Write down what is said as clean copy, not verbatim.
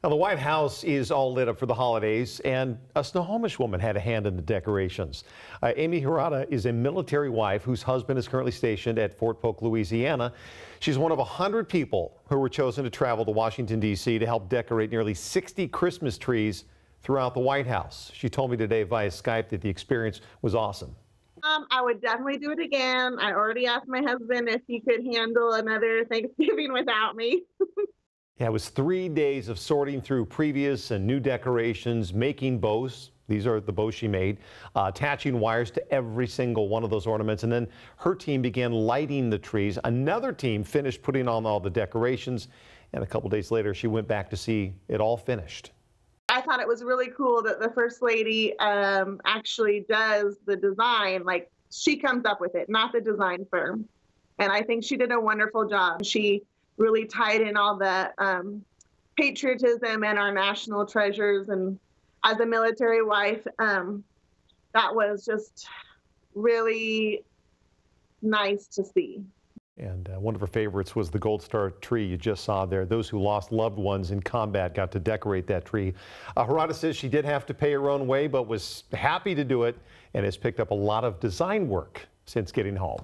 Now, the White House is all lit up for the holidays, and a Snohomish woman had a hand in the decorations. Amy Hirata is a military wife whose husband is currently stationed at Fort Polk, Louisiana. She's one of 100 people who were chosen to travel to Washington, D.C. to help decorate nearly 60 Christmas trees throughout the White House. She told me today via Skype that the experience was awesome. I would definitely do it again. I already asked my husband if he could handle another Thanksgiving without me. Yeah, it was 3 days of sorting through previous and new decorations, making bows. These are the bows she made, attaching wires to every single one of those ornaments. And then her team began lighting the trees. Another team finished putting on all the decorations. And a couple days later, she went back to see it all finished. I thought it was really cool that the First Lady actually does the design. Like, she comes up with it, not the design firm. And I think she did a wonderful job. She really tied in all the patriotism and our national treasures. And as a military wife, that was just really nice to see. And one of her favorites was the Gold Star tree you just saw there. Those who lost loved ones in combat got to decorate that tree. Hirata says she did have to pay her own way, but was happy to do it and has picked up a lot of design work since getting home.